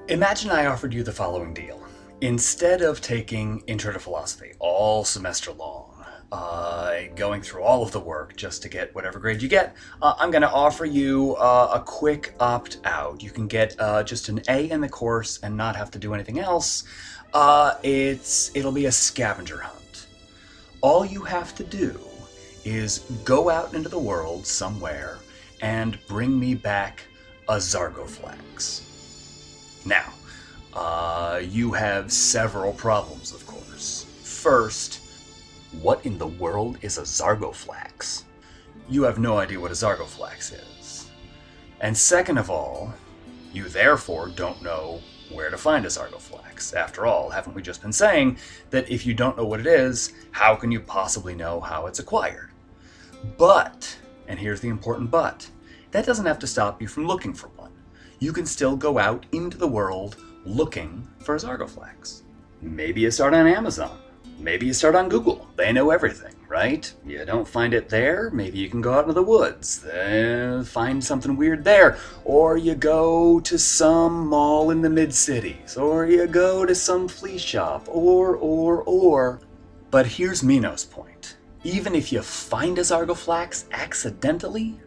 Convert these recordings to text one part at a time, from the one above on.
Imagine I offered you the following deal. Instead of taking Intro to Philosophy all semester long, going through all of the work just to get whatever grade you get, I'm going to offer you a quick opt-out. You can get just an A in the course and not have to do anything else. It'll be a scavenger hunt. All you have to do is go out into the world somewhere and bring me back a zargo flax. Now, you have several problems, of course. First, what in the world is a zargo flax? You have no idea what a zargo flax is. And second of all, you therefore don't know where to find a zargo flax. After all, haven't we just been saying that if you don't know what it is, how can you possibly know how it's acquired? But, and here's the important but, that doesn't have to stop you from looking for one. You can still go out into the world looking for a zargo flax. Maybe you start on Amazon. Maybe you start on Google. They know everything, right? You don't find it there, maybe you can go out into the woods, find something weird there. Or you go to some mall in the mid-cities. Or you go to some flea shop. Or. But here's Meno's point. Even if you find a zargo flax accidentally,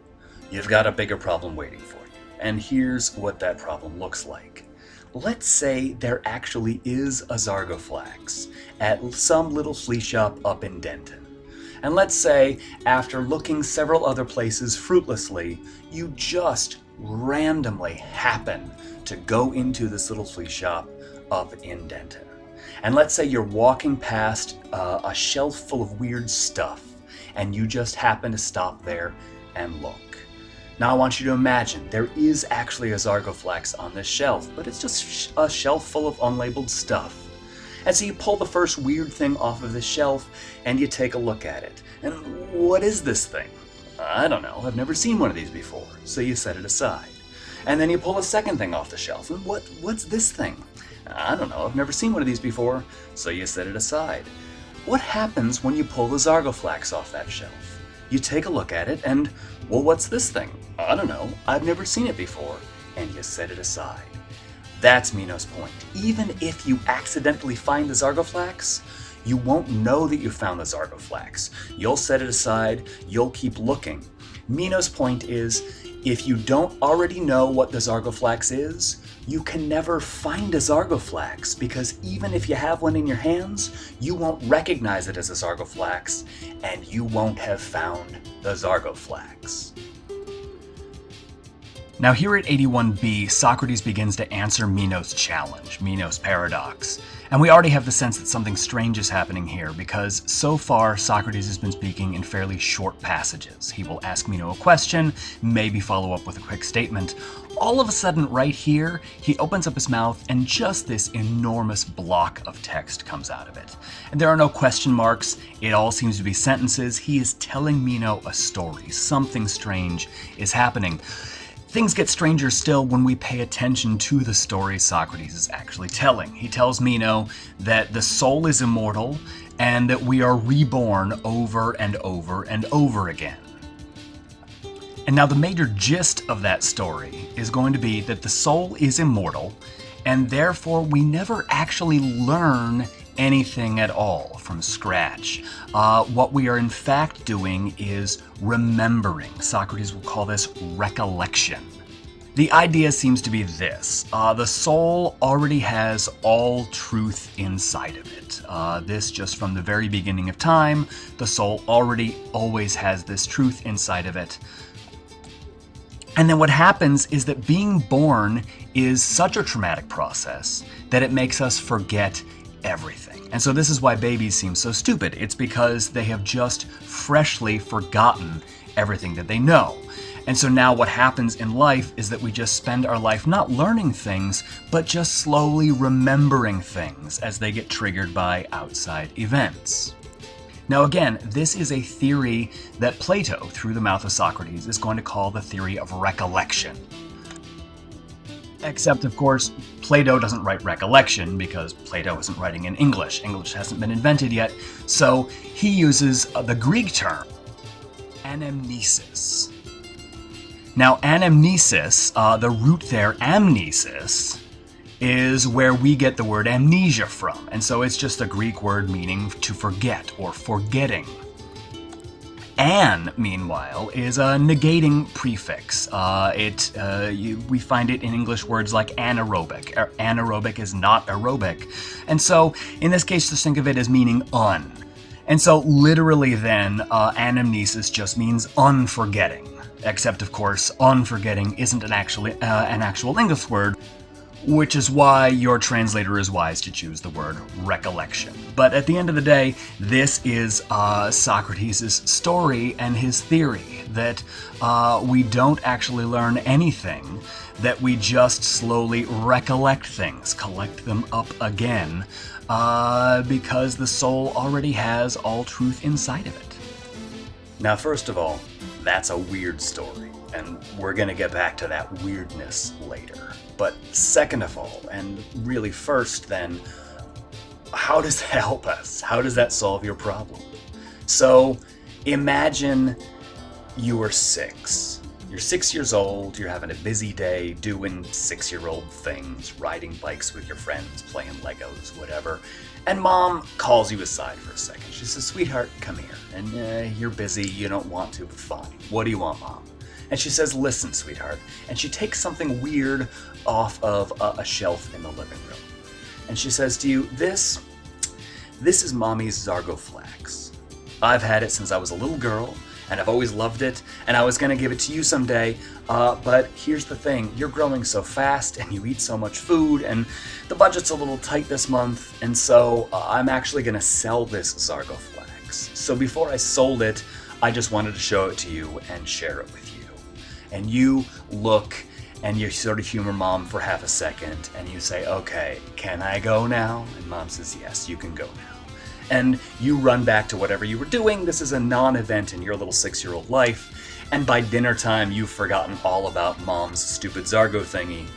you've got a bigger problem waiting for you. And here's what that problem looks like. Let's say there actually is a zargo flax at some little flea shop up in Denton. And let's say, after looking several other places fruitlessly, you just randomly happen to go into this little flea shop up in Denton. And let's say you're walking past a shelf full of weird stuff, and you just happen to stop there and look. Now I want you to imagine there is actually a zargo flax on this shelf, but it's just a shelf full of unlabeled stuff. And so you pull the first weird thing off of this shelf and you take a look at it. And what is this thing? I don't know, I've never seen one of these before, so you set it aside. And then you pull a second thing off the shelf, and what's this thing? I don't know, I've never seen one of these before, so you set it aside. What happens when you pull the zargo flax off that shelf? You take a look at it and, well, what's this thing? I don't know, I've never seen it before, and you set it aside. That's Meno's point. Even if you accidentally find the zargo flax, you won't know that you found the zargo flax. You'll set it aside, you'll keep looking. Meno's point is, if you don't already know what the zargo flax is, you can never find a zargo flax, because even if you have one in your hands, you won't recognize it as a zargo flax, and you won't have found the zargo flax. Now here at 81b, Socrates begins to answer Meno's challenge, Meno's paradox. And we already have the sense that something strange is happening here, because so far Socrates has been speaking in fairly short passages. He will ask Meno a question, maybe follow up with a quick statement. All of a sudden, right here, he opens up his mouth and just this enormous block of text comes out of it. And there are no question marks, it all seems to be sentences. He is telling Meno a story. Something strange is happening. Things get stranger still when we pay attention to the story Socrates is actually telling. He tells Meno that the soul is immortal and that we are reborn over and over and over again. And now the major gist of that story is going to be that the soul is immortal and therefore we never actually learn anything at all from scratch. What we are in fact doing is remembering. Socrates will call this recollection. The idea seems to be this. The soul already has all truth inside of it. This just from the very beginning of time, the soul already always has this truth inside of it. And then what happens is that being born is such a traumatic process that it makes us forget everything. And so this is why babies seem so stupid. It's because they have just freshly forgotten everything that they know. And so now what happens in life is that we just spend our life not learning things, but just slowly remembering things as they get triggered by outside events. Now again, this is a theory that Plato, through the mouth of Socrates, is going to call the theory of recollection. Except, of course, Plato doesn't write recollection because Plato isn't writing in English. English hasn't been invented yet, so he uses the Greek term, anamnesis. Now, anamnesis, the root there, amnesis, is where we get the word amnesia from. And so it's just a Greek word meaning to forget or forgetting. An, meanwhile, is a negating prefix. We find it in English words like anaerobic. Anaerobic is not aerobic. And so, in this case, just think of it as meaning un. And so, literally then, anamnesis just means unforgetting. Except, of course, unforgetting isn't an actual English word, which is why your translator is wise to choose the word recollection. But at the end of the day, this is Socrates' story and his theory that we don't actually learn anything, that we just slowly recollect things, collect them up again, because the soul already has all truth inside of it. Now, first of all, that's a weird story, and we're going to get back to that weirdness later. But second of all, and really first then, how does that help us? How does that solve your problem? So imagine you were 6. You're 6 years old, you're having a busy day doing 6-year-old things, riding bikes with your friends, playing Legos, whatever. And Mom calls you aside for a second. She says, "Sweetheart, come here." And you're busy, you don't want to, but fine. "What do you want, Mom?" And she says, "Listen, sweetheart." And she takes something weird off of a shelf in the living room. And she says to you, This is Mommy's zargo flax. I've had it since I was a little girl, and I've always loved it, and I was going to give it to you someday, but here's the thing. You're growing so fast, and you eat so much food, and the budget's a little tight this month, and so I'm actually going to sell this zargo flax. So before I sold it, I just wanted to show it to you and share it with you. And you look and you sort of humor Mom for half a second and you say, "Okay, can I go now?" And Mom says, "Yes, you can go now." And you run back to whatever you were doing. This is a non-event in your little 6-year-old life. And by dinner time, you've forgotten all about Mom's stupid zargo thingy.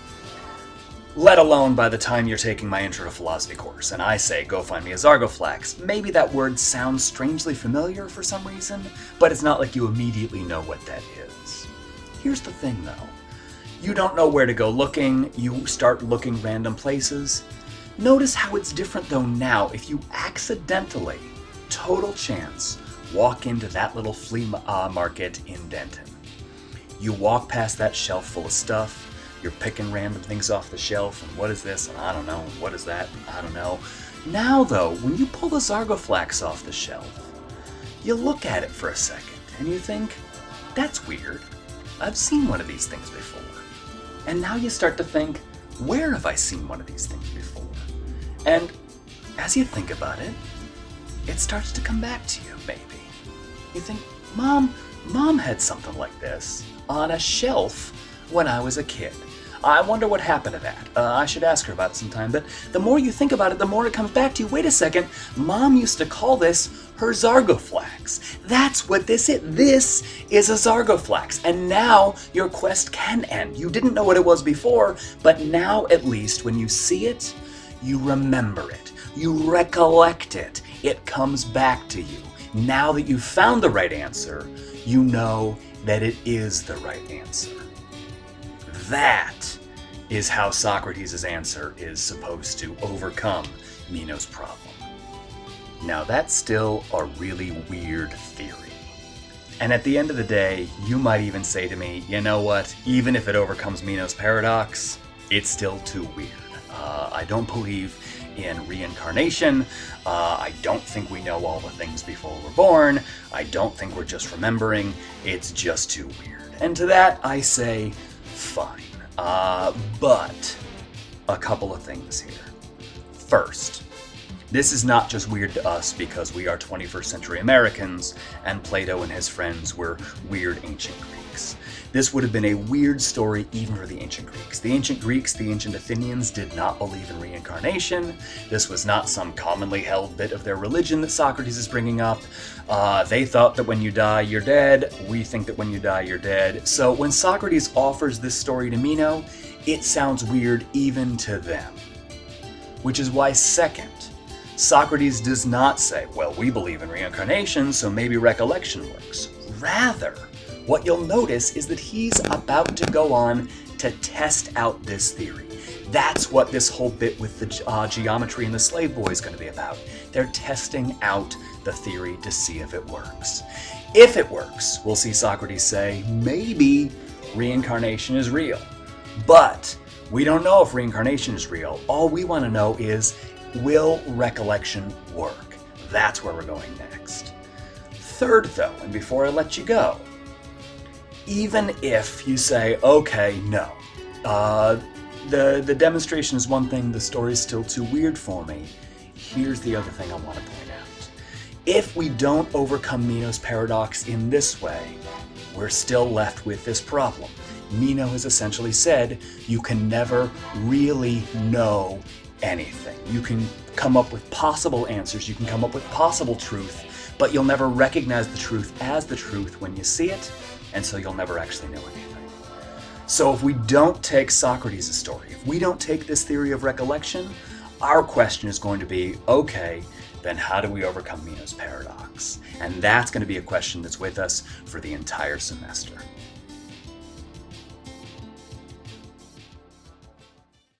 Let alone by the time you're taking my Intro to Philosophy course, and I say, "Go find me a zargo flax." Maybe that word sounds strangely familiar for some reason, but it's not like you immediately know what that is. Here's the thing, though. You don't know where to go looking. You start looking random places. Notice how it's different, though, now if you accidentally, total chance, walk into that little flea market in Denton. You walk past that shelf full of stuff. You're picking random things off the shelf, and what is this? And I don't know. And what is that? And I don't know. Now, though, when you pull the zargo flax off the shelf, you look at it for a second, and you think, "That's weird. I've seen one of these things before." And now you start to think, "Where have I seen one of these things before?" And as you think about it, it starts to come back to you, maybe. You think, Mom had something like this on a shelf when I was a kid. I wonder what happened to that. I should ask her about it sometime. But the more you think about it, the more it comes back to you. Wait a second. Mom used to call this her zargo flax. That's what this is. This is a zargo flax. And now your quest can end. You didn't know what it was before, but now at least when you see it, you remember it. You recollect it. It comes back to you. Now that you've found the right answer, you know that it is the right answer. That is how Socrates' answer is supposed to overcome Meno's problem. Now that's still a really weird theory. And at the end of the day, you might even say to me, "You know what, even if it overcomes Meno's paradox, it's still too weird. I don't believe in reincarnation. I don't think we know all the things before we're born. I don't think we're just remembering. It's just too weird." And to that I say, fine. But a couple of things here. First, this is not just weird to us because we are 21st century Americans and Plato and his friends were weird ancient Greeks. This would have been a weird story even for the ancient Greeks. The ancient Greeks, the ancient Athenians, did not believe in reincarnation. This was not some commonly held bit of their religion that Socrates is bringing up. They thought that when you die, you're dead. We think that when you die, you're dead. So when Socrates offers this story to Meno, it sounds weird even to them. Which is why, second, Socrates does not say, "Well, we believe in reincarnation, so maybe recollection works." Rather, what you'll notice is that he's about to go on to test out this theory. That's what this whole bit with the geometry and the slave boy is going to be about. They're testing out the theory to see if it works. If it works, we'll see Socrates say, maybe reincarnation is real. But we don't know if reincarnation is real. All we want to know is, will recollection work? That's where we're going next. Third, though, and before I let you go, even if you say, okay, no, the demonstration is one thing, the story's still too weird for me, here's the other thing I want to point out. If we don't overcome Meno's paradox in this way, we're still left with this problem. Meno has essentially said you can never really know anything. You can come up with possible answers, you can come up with possible truth, but you'll never recognize the truth as the truth when you see it, and so you'll never actually know anything. So if we don't take Socrates' story, if we don't take this theory of recollection, our question is going to be, okay, then how do we overcome Meno's paradox? And that's going to be a question that's with us for the entire semester.